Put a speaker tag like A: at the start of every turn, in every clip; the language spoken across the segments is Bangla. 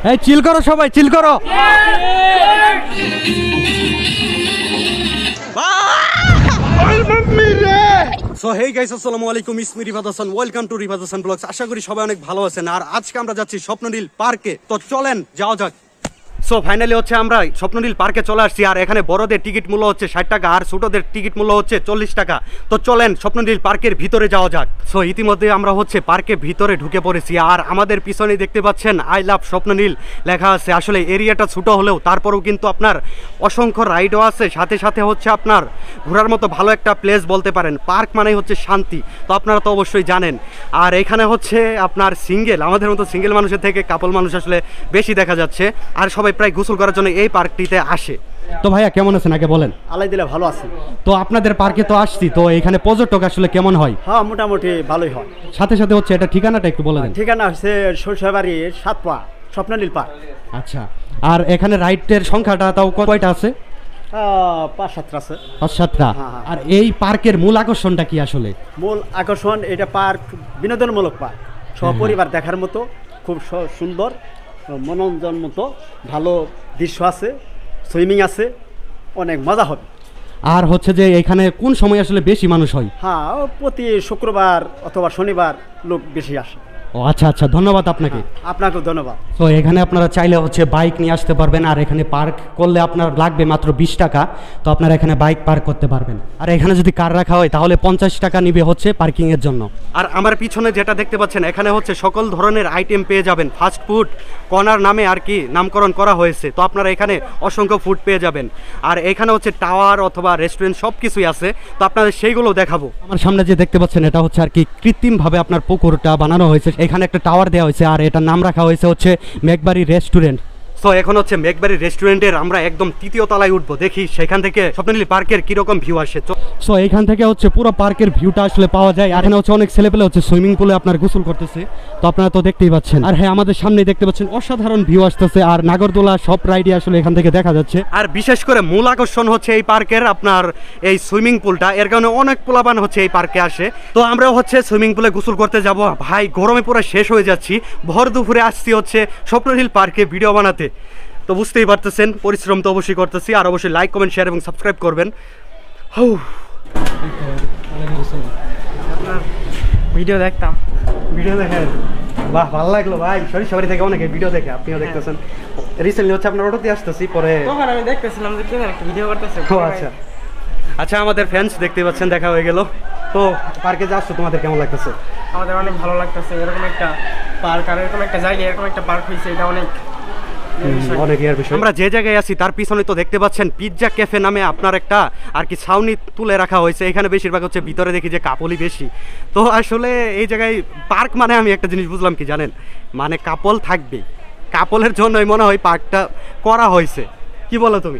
A: এই চিল করো সবাই, চিল করো। সো হেই গাইস, আসসালামু আলাইকুম, ইসমি Rifat Hasan, welcome to Rifat Hasan blogs. আশা করি সবাই অনেক ভালো আছেন। আর আজকে আমরা যাচ্ছি স্বপ্ননীল পার্কে। তো চলেন যাওয়া যাক। সো ফাইনালি হচ্ছে আমরা স্বপ্ননীল পার্কে চলে আসছি। আর এখানে বড়দের টিকিট মূল্য হচ্ছে 60 টাকা আর ছোটদের টিকিট মূল্য হচ্ছে 40 টাকা। তো চলেন স্বপ্ননীল পার্কের ভিতরে যাওয়া যাক। সো ইতিমধ্যে আমরা হচ্ছে পার্কের ভিতরে ঢুকে পড়েছি। আর আমাদের পিছনে দেখতে পাচ্ছেন আই লাভ স্বপ্ননীল লেখা আছে। আসলে এরিয়াটা ছোট হলেও তারপরেও কিন্তু আপনার অসংখ্য রাইডও আছে, সাথে সাথে হচ্ছে আপনার ঘোরার মতো ভালো একটা প্লেস বলতে পারেন। পার্ক মানেই হচ্ছে শান্তি, তো আপনারা তো অবশ্যই জানেন। আর এখানে হচ্ছে আপনার সিঙ্গেল, আমাদের মতো সিঙ্গেল মানুষের থেকে কাপল মানুষ আসলে বেশি দেখা যাচ্ছে। আর সবাই প্রায় গোসল করার জন্য এই পার্কটিতে আসে। তো ভাইয়া কেমন আছেন আগে বলেন?
B: আলহামদুলিল্লাহ ভালো আছি।
A: তো আপনাদের পার্কে তো আসছি, তো এখানে পর্যটক আসলে কেমন হয়?
B: হ্যাঁ, মোটামুটি ভালোই হয়।
A: সাথে সাথে হচ্ছে এটা ঠিকানাটা একটু বলে দেন।
B: ঠিকানা হচ্ছে সরষেবাড়ির সাতপা স্বপ্ননীল পার্ক।
A: আচ্ছা, আর এখানে রাইডের সংখ্যাটা তাও কয়টা আছে?
B: 5-7টা আছে।
A: 5-7টা। আর এই পার্কের মূল আকর্ষণটা কি আসলে?
B: মূল আকর্ষণ এটা পার্ক বিনোদনমূলক পার্ক, সপরিবার দেখার মতো, খুব সুন্দর মনোরঞ্জন মতো ভালো দৃশ্য আছে, সুইমিং আছে, অনেক মজা হবে।
A: আর হচ্ছে যে এখানে কোন সময় আসলে বেশি মানুষ হয়?
B: হ্যাঁ, প্রতি শুক্রবার অথবা শনিবার লোক বেশি আসে।
A: ও আচ্ছা আচ্ছা, ধন্যবাদ আপনাকে।
B: আপনাকেও ধন্যবাদ।
A: তো এখানে আপনারা চাইলে হচ্ছে বাইক নিয়ে আসতে পারবেন। আর এখানে পার্ক করলে আপনার লাগবে মাত্র 20 টাকা। তো আপনারা এখানে বাইক পার্ক করতে পারবেন। আর এখানে যদি কার রাখা হয় তাহলে 50 টাকা নিবে হচ্ছে পার্কিংয়ের জন্য। আর আমার পিছনে যেটা দেখতে পাচ্ছেন এখানে হচ্ছে সকল ধরনের আইটেম পেয়ে যাবেন। ফাস্ট ফুড কর্নার নামে আর কি নামকরণ করা হয়েছে। তো আপনারা এখানে অসংখ্য ফুড পেয়ে যাবেন। আর এখানে হচ্ছে টাওয়ার অথবা রেস্টুরেন্ট সব কিছুই আছে। তো আপনাদের সেইগুলো দেখাবো। আমার সামনে যে দেখতে পাচ্ছেন এটা হচ্ছে আর কি কৃত্রিমভাবে আপনার পুকুরটা বানানো হয়েছে। এখানে একটা টাওয়ার দেওয়া হয়েছে আর এটার নাম রাখা হয়েছে হচ্ছে মেঘবাড়ি রেস্টুরেন্ট। সো এখন হচ্ছে মেঘবাড়ি রেস্টুরেন্টের আমরা একদম 3য় তলায় উঠবো, দেখি সেখান থেকে স্বপ্ননীল পার্কের কিরকম ভিউ আসে। সো এখান থেকে হচ্ছে পুরো পার্কের ভিউটা আসলে পাওয়া যায়। আর এখানে হচ্ছে অনেক ছেলেপেলে হচ্ছে সুইমিং পুলে আপনার গোসল করতেছে, তো আপনারা তো দেখতেই পাচ্ছেন। আর হ্যাঁ, আমাদের সামনে দেখতে পাচ্ছেন অসাধারণ ভিউ আসতেছে। আর নাগরদোলা সব রাইডই আসলে এখান থেকে দেখা যাচ্ছে। আর বিশেষ করে মূল আকর্ষণ হচ্ছে এই পার্কের আপনার এই সুইমিং পুলটা। এর কারণে অনেক পোলাপান হচ্ছে এই পার্কে আসে। তো আমরা হচ্ছে সুইমিং পুলে গোসল করতে যাব। ভাই গরমে পুরো শেষ হয়ে যাচ্ছি। ভর দুপুরে আসছি হচ্ছে স্বপ্ননীল পার্কে ভিডিও বানাতে। তো বুঝতেই পারতেছেন পরিশ্রম তো অবশ্যই করতেছি। আর অবশ্যই লাইক, কমেন্ট, শেয়ার এবং সাবস্ক্রাইব করবেন।
C: ভিডিও দেখতাম,
A: ভিডিও দেখেন, বাহ ভালো লাগলো ভাই। সবাই থেকে অনেকে ভিডিও দেখে, আপনিও দেখতেছেন। রিসেন্টলি হচ্ছে আপনার অটোতে আসতেছি, পরে
C: তখন আমি দেখতেছিলাম যে একটা ভিডিও করতেছে।
A: ও আচ্ছা আচ্ছা, আমাদের ফ্যান্স দেখতে পাচ্ছেন, দেখা হয়ে গেল। তো পার্কে যাচ্ছ, তোমাদের কেমন লাগতেছে?
C: আমাদের অনেক ভালো লাগতেছে। এরকম একটা পার্ক আর এরকম একটা জায়গা, এরকম একটা পার্ক হয়েছে, এটা অনেক বিষয়। আমরা যে জায়গায় আছি তার পিছনে তো দেখতে পাচ্ছেন পিৎজা ক্যাফে নামে আপনার একটা আর কি ছাউনি তুলে রাখা হয়েছে। এখানে বেশিরভাগ হচ্ছে ভিতরে দেখি যে কাপলই বেশি। তো আসলে এই জায়গায় পার্ক মানে আমি একটা জিনিস বুঝলাম কি জানেন, মানে কাপল থাকবে, কাপলের জন্যই মনে হয় পার্কটা করা হয়েছে। কি বলো তুমি?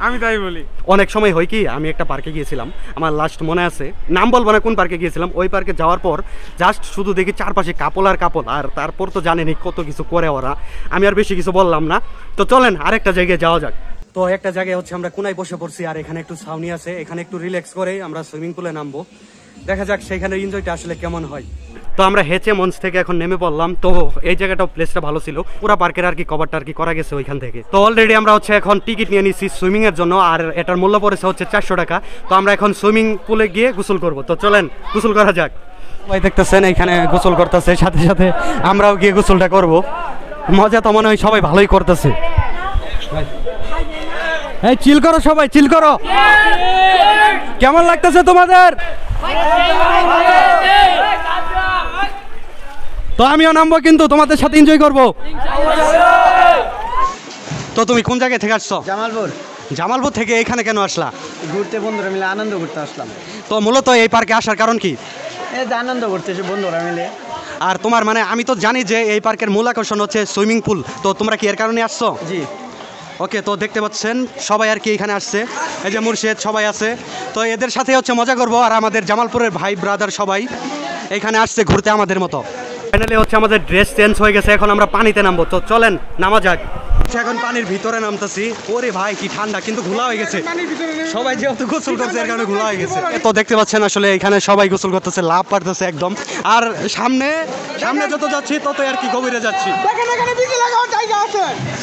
C: আমি তাই বলি।
A: অনেক সময় হয় কি, আমি একটা পার্কে গিয়েছিলাম, আমার লাস্ট মনে আছে, নাম বলবো না কোন পার্কে গিয়েছিলাম। ওই পার্কে যাওয়ার পর জাস্ট শুধু দেখি চারপাশে কাপল আর কাপল। আর তারপর তো জানেনি কত কিছু করে ওরা, আমি আর বেশি কিছু বললাম না। তো চলেন আরেকটা জায়গায় যাওয়া যাক। তো একটা জায়গায় হচ্ছে আমরা কোনায় বসে পড়ছি। আর এখানে একটু ছাউনি আছে, এখানে একটু রিল্যাক্স করে আমরা সুইমিং পুলে নামবো। দেখা যাক সেখানে এনজয়টা আসলে কেমন হয়। তো আমরা হেঁচে মঞ্চ থেকে এখন নেমে পড়লাম। তো এই জায়গাটাও প্লেসটা ভালো ছিল, পুরো পার্কের আর কি কভারটা আর কি করা গেছে ওইখান থেকে। তো অলরেডি আমরা হচ্ছে এখন টিকিট নিয়ে নিচ্ছি সুইমিং এর জন্য। আর এটার মূল্য পড়েছে হচ্ছে 400 টাকা। তো আমরা এখন সুইমিং পুলে গিয়ে গোসল করব। তো চলেন গোসল করা যাক। ভাই দেখতেছেন এখানে গোসল করতেছে, সাথে সাথে আমরাও গিয়ে গোসলটা করব। মজা তো মনে হয় সবাই ভালোই করতেছে। এই চিল করো সবাই, চিল করো। কেমন লাগতেছে তোমাদের? তো আমিও নামবো, কিন্তু তোমাদের সাথে এনজয় করবো। তো তুমি কোন জায়গা থেকে আসছো?
B: জামালপুর।
A: জামালপুর থেকে এখানে কেন আসলা?
B: ঘুরতে, বন্ধুরা মিলে আনন্দ করতে আসলাম।
A: তো মূলত এই পার্কে আসার কারণ কি?
B: এই যে আনন্দ করতেছে বন্ধুরা মিলে।
A: আর তোমার মানে আমি তো জানি যে এই পার্কের মূল আকর্ষণ হচ্ছে সুইমিং পুল। তো তোমরা কি এর কারণে আসছো?
B: জি।
A: ওকে, তো দেখতে পাচ্ছেন সবাই আর কি এখানে আসছে। এই যে মুর্শিদ সবাই আছে, তো এদের সাথে হচ্ছে মজা করবো। আর আমাদের জামালপুরের ভাই ব্রাদার সবাই এখানে আসছে ঘুরতে আমাদের মতো। ফাইনালি হচ্ছে আমাদের ড্রেস চেঞ্জ হয়ে গেছে, এখন আমরা পানিতে নামবো। তো চলেন নামা যাক। এখন পানির ভিতরে নামতেছি। ওরে ভাই কি ঠান্ডা, কিন্তু ঘোলা হয়ে গেছে। সবাই যেহেতু গোসল করছে এর কারণে ঘোলা হয়ে গেছে। তো দেখতে পাচ্ছেন আসলে এখানে সবাই গোসল করতেছে, লাভ পারতেছে একদম। আর সামনে সামনে যত যাচ্ছি তত আর কি গভীরে যাচ্ছি।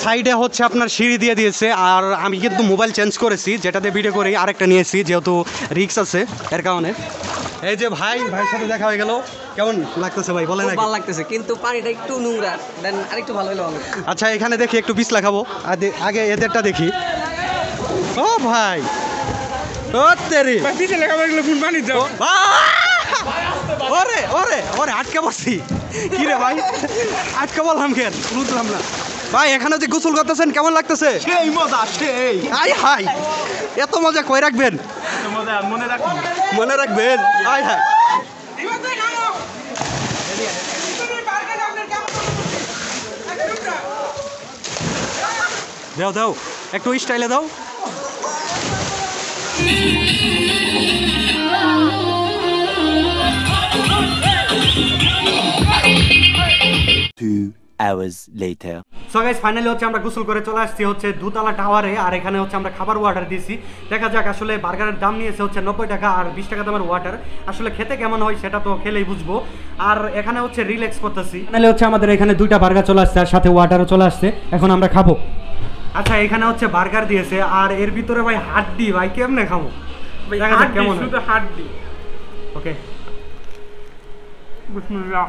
A: সাইডে হচ্ছে আপনার সিঁড়ি দিয়ে দিয়েছে, আর আমি কিন্তু মোবাইল চেঞ্জ করেছি, যেটাতে ভিডিও করি আরেকটা নিয়েছি, যেহেতু রিক্স আছে এর কারণে। এই যে ভাইয়ের সাথে দেখা হয়ে গেল, কেমন লাগতেছে ভাই বলেন?
D: ভালো লাগতেছে, কিন্তু পানিটা একটু নোংরা, দেন আরেকটু ভালো হলো ভালো।
A: আচ্ছা এখানে দেখি একটু পিছলা খাবো, আগে এদেরটা দেখি। ও ভাই ও তেরি ওরে ওরে ওরে আটকে পড়ছি। কি রে ভাই আটকে বললাম কেন বুঝলাম না। ভাই এখানে যে গোসল করতেছেন কেমন লাগতেছে?
C: সেই মজা সেই
A: আই হাই এত মজা কই রাখবেন?
C: মজা
A: মনে রাখবেন। আই হাই দাও দাও একটু স্টাইলে দাও। সো গাইস ফাইনালি হচ্ছে আমরা গোসল করে চলে আসছি হচ্ছে দুতলা টাওয়ারে, আর এখানে হচ্ছে আমরা খাবার অর্ডার দিয়েছি। দেখা যাক আসলে বার্গারের দাম নিয়েছে হচ্ছে 90 টাকা আর 20 টাকা দামের ওয়াটার, আসলে খেতে কেমন হয় সেটা তো খেলেই বুঝবো। আর এখানে হচ্ছে রিল্যাক্স করতেছি। ফাইনালি হচ্ছে আমাদের এখানে 2টা বার্গার চলে আসছে আর সাথে ওয়াটারও চলে আসছে, এখন আমরা খাবো। আচ্ছা এখানে হচ্ছে বার্গার দিয়েছে আর এর ভিতরে ভাই হাড্ডি, ভাই কেমনে খাবো? দেখা যাক কেমন হয়।
C: শুধু হাড্ডি।
A: ওকে
C: বিসমিল্লাহ।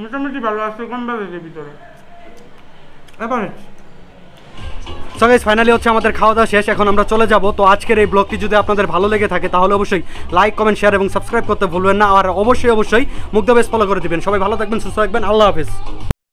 C: মোটামুটি ভালো আছে, কম বাজেটের ভিতরে।
A: সো গাইস ফাইনালি হচ্ছে আমাদের খাওয়া দাওয়া শেষ, এখন আমরা চলে যাব। তো আজকের এই ব্লগটি যদি আপনাদের ভালো লেগে থাকে তাহলে অবশ্যই লাইক কমেন্ট শেয়ার এবং সাবস্ক্রাইব করতে ভুলবেন না, আর অবশ্যই মুগ্ধ বেশ ফলো করে দিবেন। সবাই ভালো থাকবেন, সুস্থ থাকবেন, আল্লাহ হাফেজ।